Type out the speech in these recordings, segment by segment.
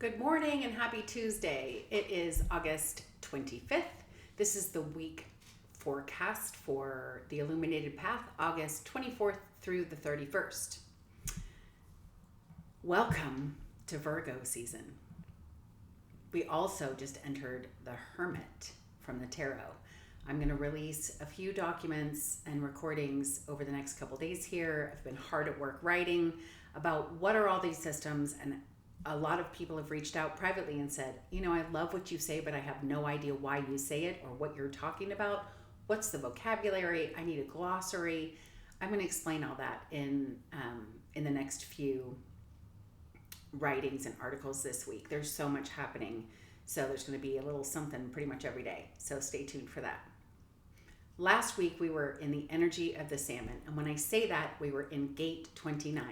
Good morning and happy Tuesday. It is August 25th. This is the week forecast for the Illuminated Path, August 24th through the 31st. Welcome to Virgo season. We also just entered the Hermit from the Tarot. I'm going to release a few documents and recordings over the next couple days here. I've been hard at work writing about what are all these systems, and a lot of people have reached out privately and said, I love what you say, but I have no idea why you say it or what you're talking about. What's the vocabulary? I need a glossary. I'm going to explain all that in the next few writings and articles this week. There's so much happening. So there's going to be a little something pretty much every day. So stay tuned for that. Last week, we were in the energy of the salmon. And when I say that, we were in gate 29.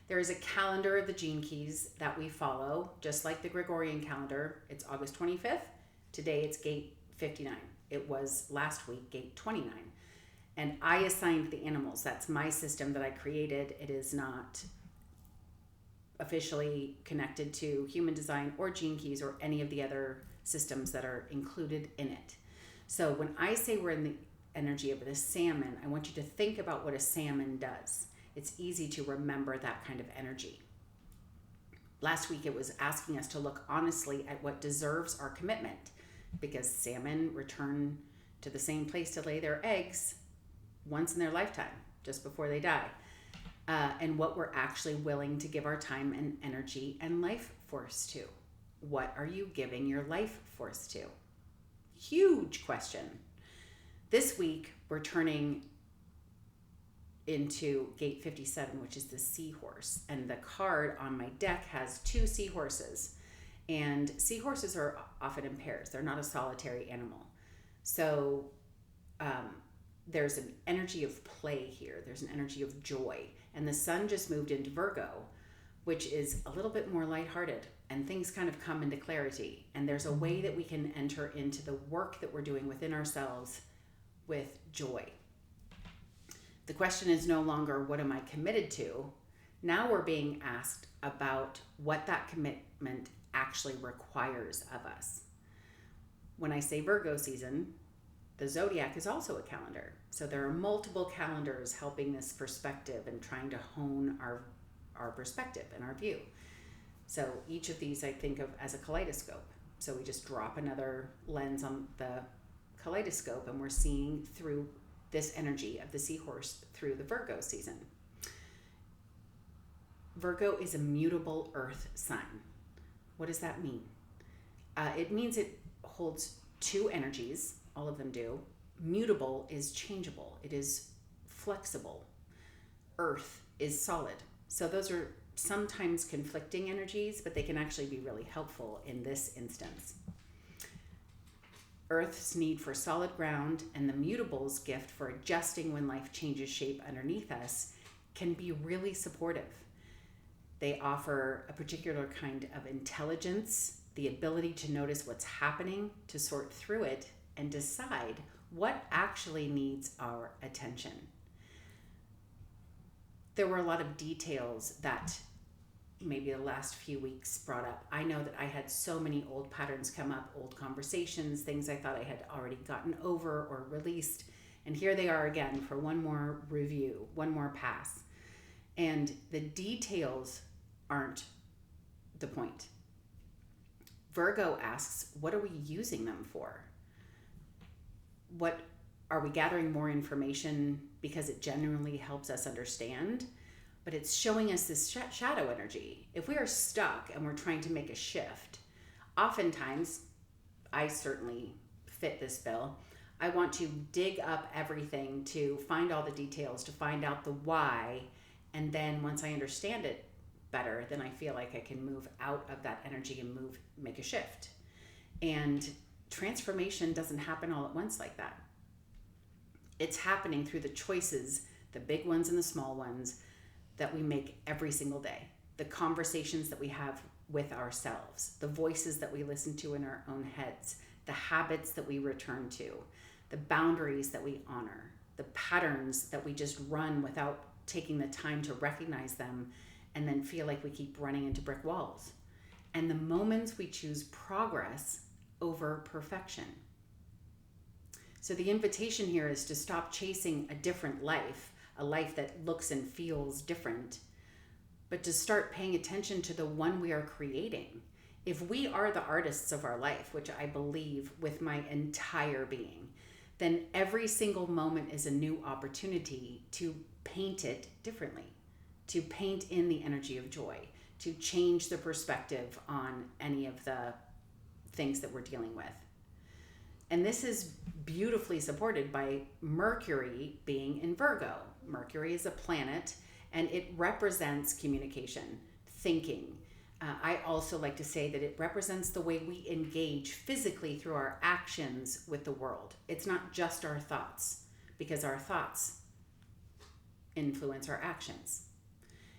There is a calendar of the gene keys that we follow, just like the Gregorian calendar. It's August 25th. Today it's gate 59. It was last week, gate 29. And I assigned the animals. That's my system that I created. It is not officially connected to human design or gene keys or any of the other systems that are included in it. So when I say we're in the energy of the salmon, I want you to think about what a salmon does. It's easy to remember that kind of energy. Last week, it was asking us to look honestly at what deserves our commitment, because salmon return to the same place to lay their eggs once in their lifetime, just before they die, and what we're actually willing to give our time and energy and life force to. What are you giving your life force to? Huge question. This week, we're turning into gate 57, which is the seahorse. And the card on my deck has two seahorses. And seahorses are often in pairs. They're not a solitary animal. So there's an energy of play here. There's an energy of joy. And the sun just moved into Virgo, which is a little bit more lighthearted. And things kind of come into clarity. And there's a way that we can enter into the work that we're doing within ourselves with joy. The question is no longer, what am I committed to? Now we're being asked about what that commitment actually requires of us. When I say Virgo season, the zodiac is also a calendar. So there are multiple calendars helping this perspective and trying to hone our perspective and our view. So each of these I think of as a kaleidoscope. So we just drop another lens on the kaleidoscope and we're seeing through this energy of the seahorse through the Virgo season. Virgo is a mutable earth sign. What does that mean? It means it holds two energies, all of them do. Mutable is changeable. It is flexible. Earth is solid. So those are sometimes conflicting energies, but they can actually be really helpful in this instance. Earth's need for solid ground and the mutable's gift for adjusting when life changes shape underneath us can be really supportive. They offer a particular kind of intelligence, the ability to notice what's happening, to sort through it, and decide what actually needs our attention. There were a lot of details that maybe the last few weeks brought up. I know that I had so many old patterns come up, old conversations, things I thought I had already gotten over or released. And here they are again for one more review, one more pass. And the details aren't the point. Virgo asks, what are we using them for? What are we gathering more information because it genuinely helps us understand? But it's showing us this shadow energy. If we are stuck and we're trying to make a shift, oftentimes, I certainly fit this bill, I want to dig up everything to find all the details, to find out the why, and then once I understand it better, then I feel like I can move out of that energy and make a shift. And transformation doesn't happen all at once like that. It's happening through the choices, the big ones and the small ones, that we make every single day, the conversations that we have with ourselves, the voices that we listen to in our own heads, the habits that we return to, the boundaries that we honor, the patterns that we just run without taking the time to recognize them and then feel like we keep running into brick walls. and the moments we choose progress over perfection. So the invitation here is to stop chasing a different life, a life that looks and feels different, but to start paying attention to the one we are creating. If we are the artists of our life, which I believe with my entire being, then every single moment is a new opportunity to paint it differently, to paint in the energy of joy, to change the perspective on any of the things that we're dealing with. And this is beautifully supported by Mercury being in Virgo. Mercury is a planet and it represents communication, thinking. I also like to say that it represents the way we engage physically through our actions with the world. It's not just our thoughts, because our thoughts influence our actions.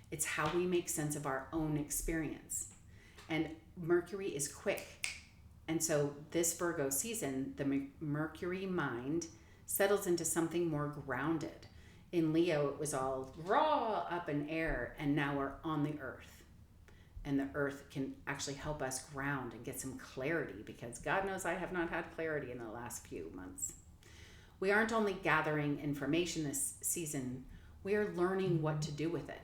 It's how we make sense of our own experience. And Mercury is quick. And so this Virgo season, the Mercury mind settles into something more grounded. In Leo, it was all raw up in air, and now we're on the earth. And the earth can actually help us ground and get some clarity, because God knows I have not had clarity in the last few months. We aren't only gathering information this season, we are learning what to do with it.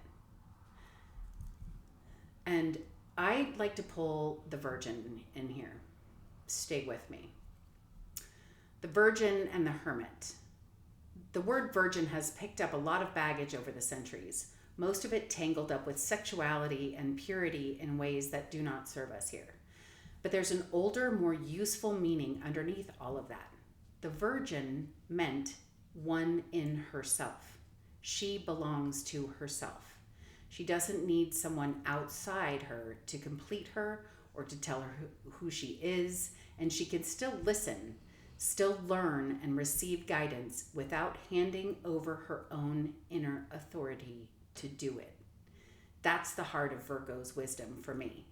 And I like to pull the Virgin in here. Stay with me. The Virgin and the Hermit. The word virgin has picked up a lot of baggage over the centuries, most of it tangled up with sexuality and purity in ways that do not serve us here. But there's an older, more useful meaning underneath all of that. The Virgin meant one in herself. She belongs to herself. She doesn't need someone outside her to complete her or to tell her who she is, and she can still listen, still learn and receive guidance without handing over her own inner authority to do it. That's the heart of Virgo's wisdom for me.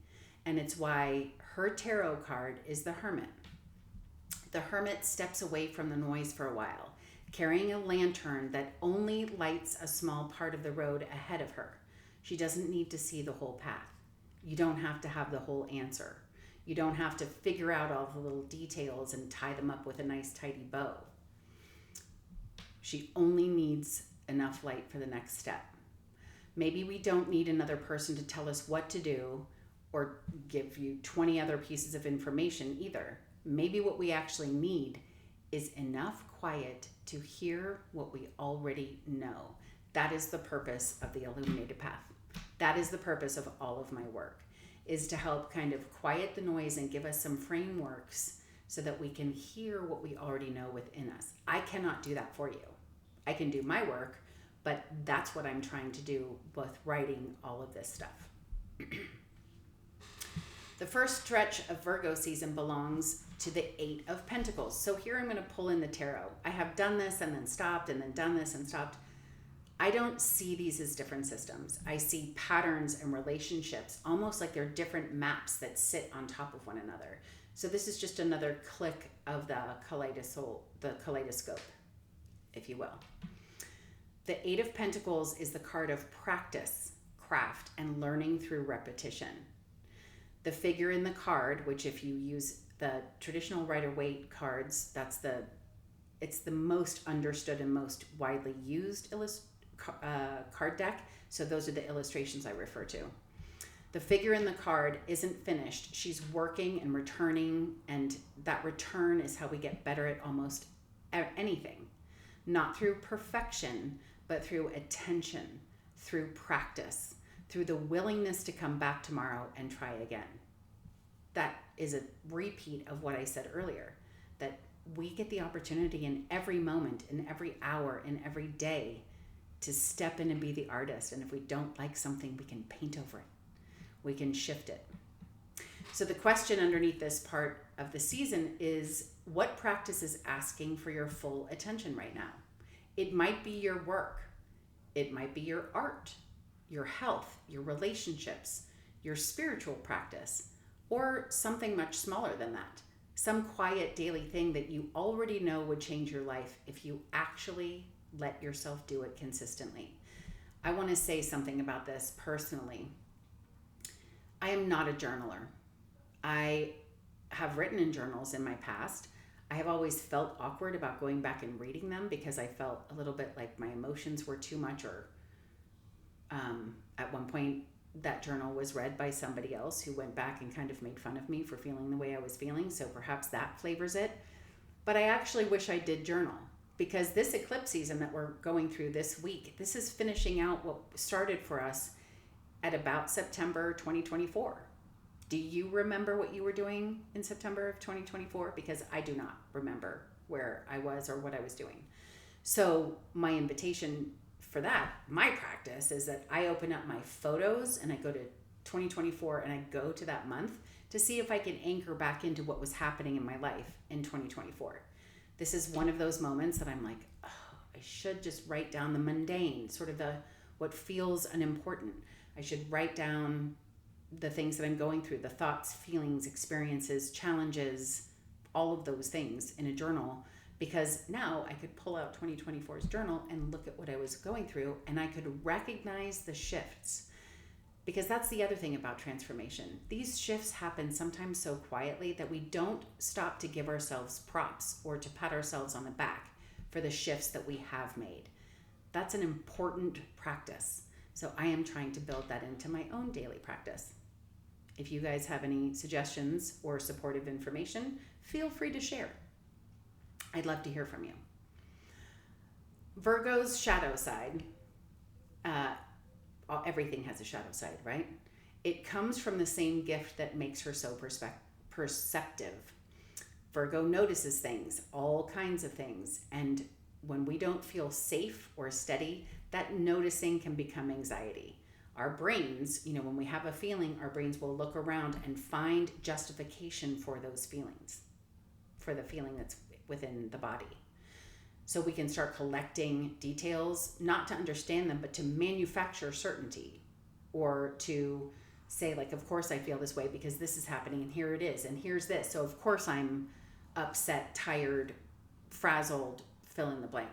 And it's why her tarot card is the Hermit. The Hermit steps away from the noise for a while, carrying a lantern that only lights a small part of the road ahead of her. She doesn't need to see the whole path. You don't have to have the whole answer. You don't have to figure out all the little details and tie them up with a nice tidy bow. She only needs enough light for the next step. Maybe we don't need another person to tell us what to do or give you 20 other pieces of information either. Maybe what we actually need is enough quiet to hear what we already know. That is the purpose of the Illuminated Path. That is the purpose of all of my work, is to help kind of quiet the noise and give us some frameworks so that we can hear what we already know within us. I cannot do that for you. I can do my work, but that's what I'm trying to do with writing all of this stuff. The first stretch of Virgo season belongs to the 8 of Pentacles. So here I'm going to pull in the tarot. I have done this and then stopped and then done this and stopped. I don't see these as different systems. I see patterns and relationships, almost like they're different maps that sit on top of one another. So this is just another click of the kaleidoscope, if you will. The 8 of Pentacles is the card of practice, craft, and learning through repetition. The figure in the card, which if you use the traditional Rider-Waite cards, it's the most understood and most widely used card deck. So those are the illustrations I refer to. The figure in the card isn't finished. She's working and returning, and that return is how we get better at almost anything. Not through perfection, but through attention, through practice, through the willingness to come back tomorrow and try again. That is a repeat of what I said earlier, that we get the opportunity in every moment, in every hour, in every day to step in and be the artist. And if we don't like something, we can paint over it. We can shift it. So the question underneath this part of the season is, what practice is asking for your full attention right now? It might be your work. It might be your art, your health, your relationships, your spiritual practice, or something much smaller than that. Some quiet daily thing that you already know would change your life if you actually let yourself do it consistently. I want to say something about this personally. I am not a journaler. I have written in journals in my past. I have always felt awkward about going back and reading them because I felt a little bit like my emotions were too much, or at one point that journal was read by somebody else who went back and kind of made fun of me for feeling the way I was feeling. So perhaps that flavors it. But I actually wish I did journal, because this eclipse season that we're going through this week, this is finishing out what started for us at about September 2024. Do you remember what you were doing in September of 2024? Because I do not remember where I was or what I was doing. So my invitation for that, my practice, is that I open up my photos and I go to 2024 and I go to that month to see if I can anchor back into what was happening in my life in 2024. This is one of those moments that I'm like, oh, I should just write down the mundane, sort of what feels unimportant. I should write down the things that I'm going through, the thoughts, feelings, experiences, challenges, all of those things in a journal, because now I could pull out 2024's journal and look at what I was going through, and I could recognize the shifts. Because that's the other thing about transformation. These shifts happen sometimes so quietly that we don't stop to give ourselves props or to pat ourselves on the back for the shifts that we have made. That's an important practice. So I am trying to build that into my own daily practice. If you guys have any suggestions or supportive information, feel free to share. I'd love to hear from you. Virgo's shadow side. Everything has a shadow side, right? It comes from the same gift that makes her so perceptive. Virgo notices things, all kinds of things. And when we don't feel safe or steady, that noticing can become anxiety. Our brains, when we have a feeling, our brains will look around and find justification for those feelings, for the feeling that's within the body. So we can start collecting details, not to understand them, but to manufacture certainty, or to say, like, of course I feel this way because this is happening and here it is and here's this. So of course I'm upset, tired, frazzled, fill in the blank.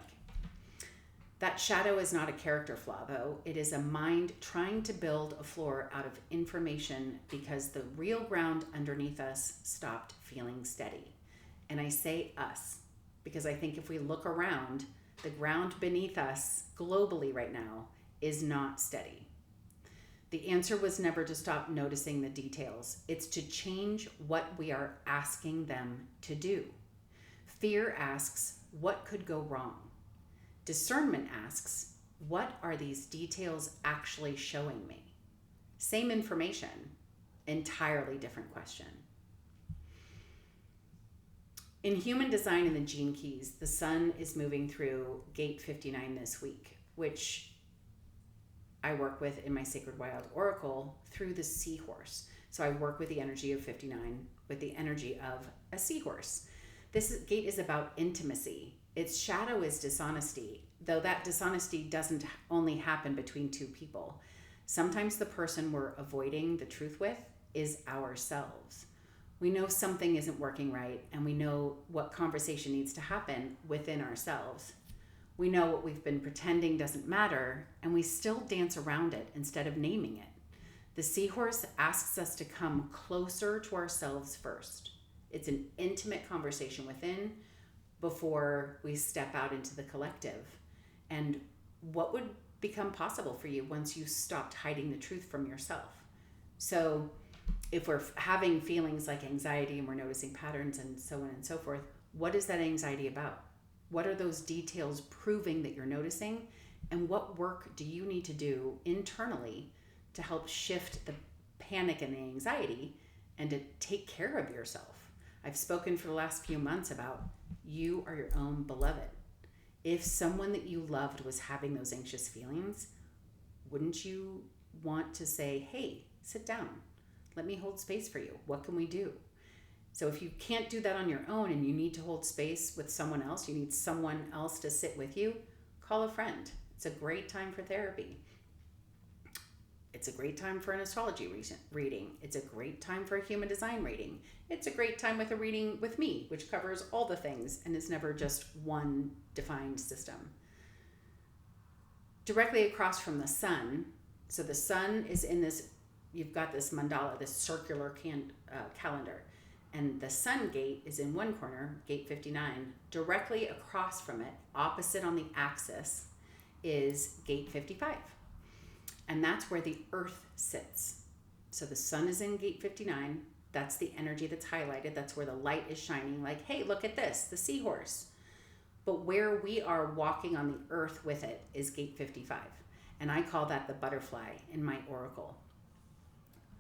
That shadow is not a character flaw, though. It is a mind trying to build a floor out of information because the real ground underneath us stopped feeling steady. And I say us, because I think if we look around, the ground beneath us globally right now is not steady. The answer was never to stop noticing the details. It's to change what we are asking them to do. Fear asks, what could go wrong? Discernment asks, what are these details actually showing me? Same information, entirely different question. In human design in the gene keys, the sun is moving through gate 59 this week, which I work with in my Sacred Wild Oracle through the seahorse. So I work with the energy of 59, with the energy of a seahorse. This gate is about intimacy. Its shadow is dishonesty, though that dishonesty doesn't only happen between two people. Sometimes the person we're avoiding the truth with is ourselves. We know something isn't working right, and we know what conversation needs to happen within ourselves. We know what we've been pretending doesn't matter, and we still dance around it instead of naming it. The seahorse asks us to come closer to ourselves first. It's an intimate conversation within before we step out into the collective. And what would become possible for you once you stopped hiding the truth from yourself? So if we're having feelings like anxiety and we're noticing patterns and so on and so forth, what is that anxiety about? What are those details proving that you're noticing? And what work do you need to do internally to help shift the panic and the anxiety and to take care of yourself? I've spoken for the last few months about you are your own beloved. If someone that you loved was having those anxious feelings, wouldn't you want to say, hey, sit down. Let me hold space for you. What can we do? So if you can't do that on your own and you need to hold space with someone else, you need someone else to sit with you, call a friend. It's a great time for therapy. It's a great time for an astrology reading. It's a great time for a human design reading. It's a great time with a reading with me, which covers all the things and is never just one defined system. Directly across from the sun, so the sun is in this you've got this mandala, this circular calendar, and the sun gate is in one corner, gate 59. Directly across from it, opposite on the axis, is gate 55. And that's where the earth sits. So the sun is in gate 59. That's the energy that's highlighted. That's where the light is shining, like, hey, look at this, the seahorse. But where we are walking on the earth with it is gate 55. And I call that the butterfly in my oracle.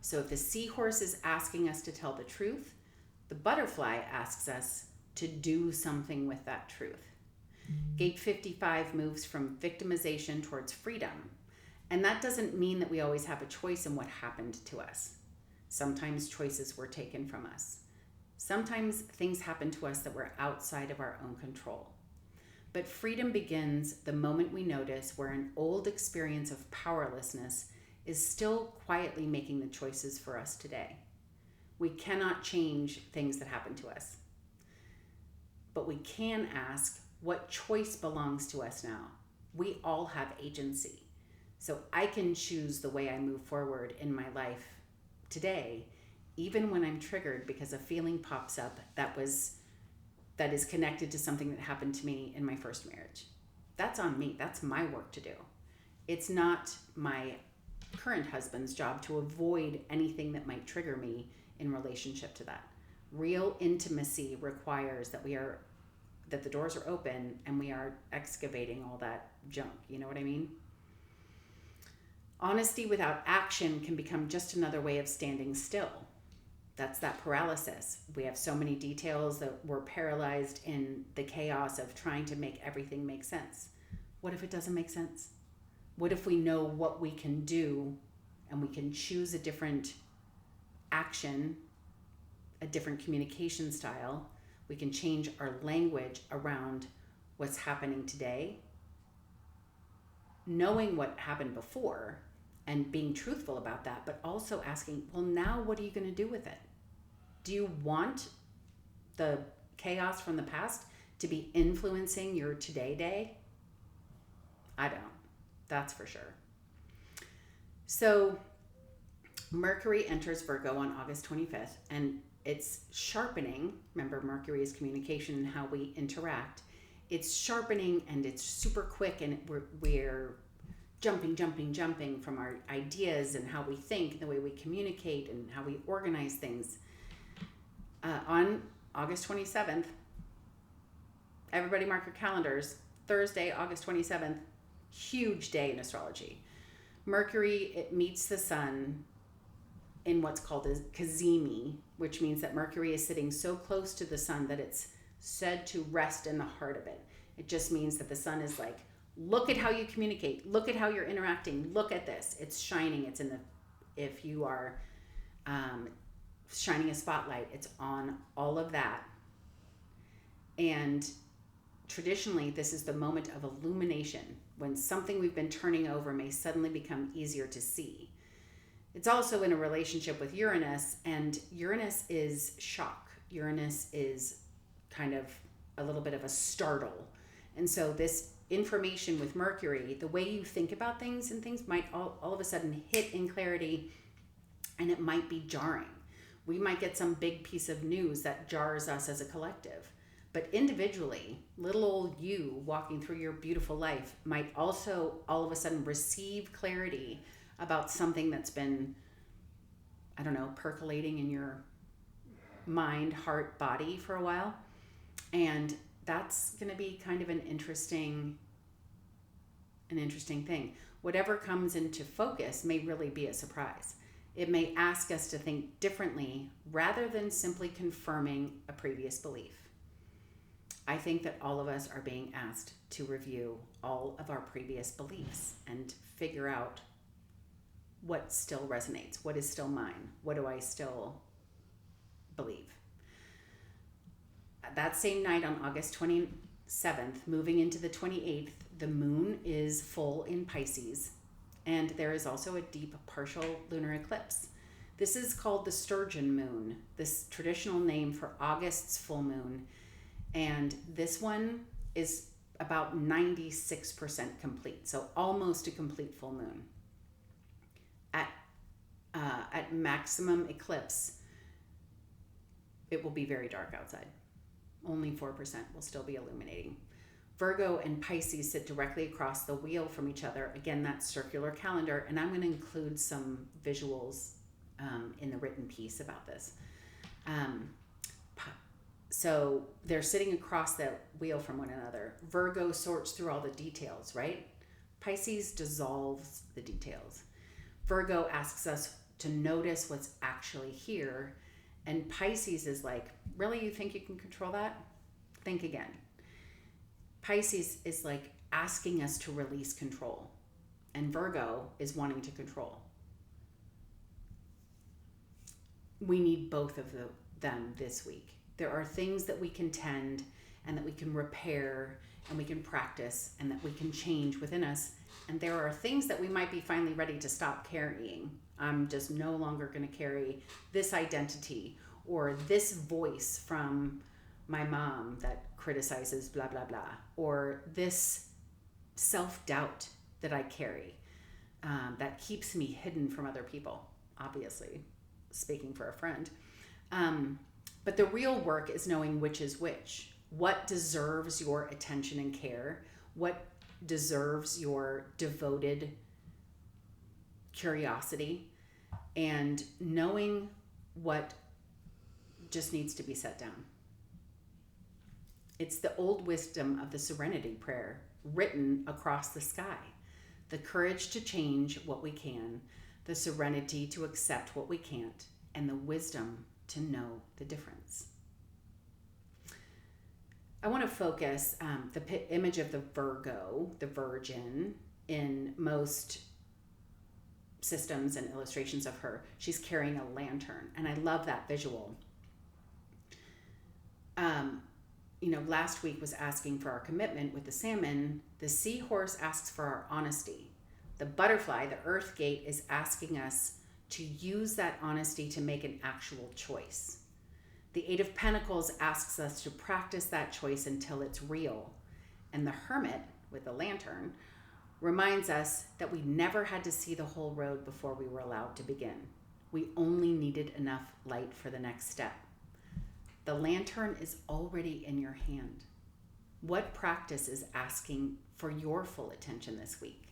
So if the seahorse is asking us to tell the truth, the butterfly asks us to do something with that truth. Gate 55 moves from victimization towards freedom. And that doesn't mean that we always have a choice in what happened to us. Sometimes choices were taken from us. Sometimes things happen to us that were outside of our own control. But freedom begins the moment we notice where an old experience of powerlessness is still quietly making the choices for us today. We cannot change things that happen to us. But we can ask, what choice belongs to us now? We all have agency. So I can choose the way I move forward in my life today, even when I'm triggered because a feeling pops up that is connected to something that happened to me in my first marriage. That's on me. That's my work to do. It's not my current husband's job to avoid anything that might trigger me in relationship to that. Real intimacy requires that the doors are open and we are excavating all that junk. You know what I mean? Honesty without action can become just another way of standing still. That's that paralysis. We have so many details that we're paralyzed in the chaos of trying to make everything make sense. What if it doesn't make sense? What if we know what we can do and we can choose a different action, a different communication style? We can change our language around what's happening today, knowing what happened before and being truthful about that, but also asking, well, now what are you going to do with it? Do you want the chaos from the past to be influencing your today day? I don't. That's for sure. So Mercury enters Virgo on August 25th, and it's sharpening. Remember, Mercury is communication and how we interact. It's sharpening, and it's super quick, and we're jumping from our ideas and how we think, and the way we communicate and how we organize things. On August 27th, everybody mark your calendars, Thursday, August 27th, huge day in astrology. Mercury, it meets the sun in what's called a cazimi, which means that Mercury is sitting so close to the sun that it's said to rest in the heart of it. It just means that the sun is like, look at how you communicate. Look at how you're interacting. Look at this. It's shining. It's in the, if you are shining a spotlight, it's on all of that. And traditionally, this is the moment of illumination, when something we've been turning over may suddenly become easier to see. It's also in a relationship with Uranus, and Uranus is shock. Uranus is kind of a little bit of a startle. And so this information with Mercury, the way you think about things and things might all of a sudden hit in clarity, and it might be jarring. We might get some big piece of news that jars us as a collective. But individually, little old you walking through your beautiful life might also all of a sudden receive clarity about something that's been, I don't know, percolating in your mind, heart, body for a while. And that's going to be kind of an interesting thing. Whatever comes into focus may really be a surprise. It may ask us to think differently rather than simply confirming a previous belief. I think that all of us are being asked to review all of our previous beliefs and figure out what still resonates, what is still mine, what do I still believe. That same night on August 27th, moving into the 28th, the moon is full in Pisces, and there is also a deep partial lunar eclipse. This is called the sturgeon moon, this traditional name for August's full moon, and this one is about 96% complete, so almost a complete full moon. At at maximum eclipse, it will be very dark outside. Only 4% will still be illuminating. Virgo and Pisces sit directly across the wheel from each other. Again, that's circular calendar, and I'm going to include some visuals in the written piece about this. So they're sitting across the wheel from one another. Virgo sorts through all the details, right? Pisces dissolves the details. Virgo asks us to notice what's actually here. And Pisces is like, really, you think you can control that? Think again. Pisces is like asking us to release control. And Virgo is wanting to control. We need both of them this week. There are things that we can tend and that we can repair and we can practice and that we can change within us. And there are things that we might be finally ready to stop carrying. I'm just no longer going to carry this identity or this voice from my mom that criticizes blah, blah, blah, or this self-doubt that I carry that keeps me hidden from other people, obviously, speaking for a friend. But the real work is knowing which is which. What deserves your attention and care? What deserves your devoted curiosity? And knowing what just needs to be set down. It's the old wisdom of the Serenity Prayer written across the sky. The courage to change what we can, the serenity to accept what we can't, and the wisdom to know the difference. I want to focus the image of the Virgo, the Virgin, in most systems and illustrations of her. She's carrying a lantern, and I love that visual. Last week was asking for our commitment with the salmon. The seahorse asks for our honesty. The butterfly, the earth gate, is asking us to use that honesty to make an actual choice. The Eight of Pentacles asks us to practice that choice until it's real. And the Hermit, with the lantern, reminds us that we never had to see the whole road before we were allowed to begin. We only needed enough light for the next step. The lantern is already in your hand. What practice is asking for your full attention this week?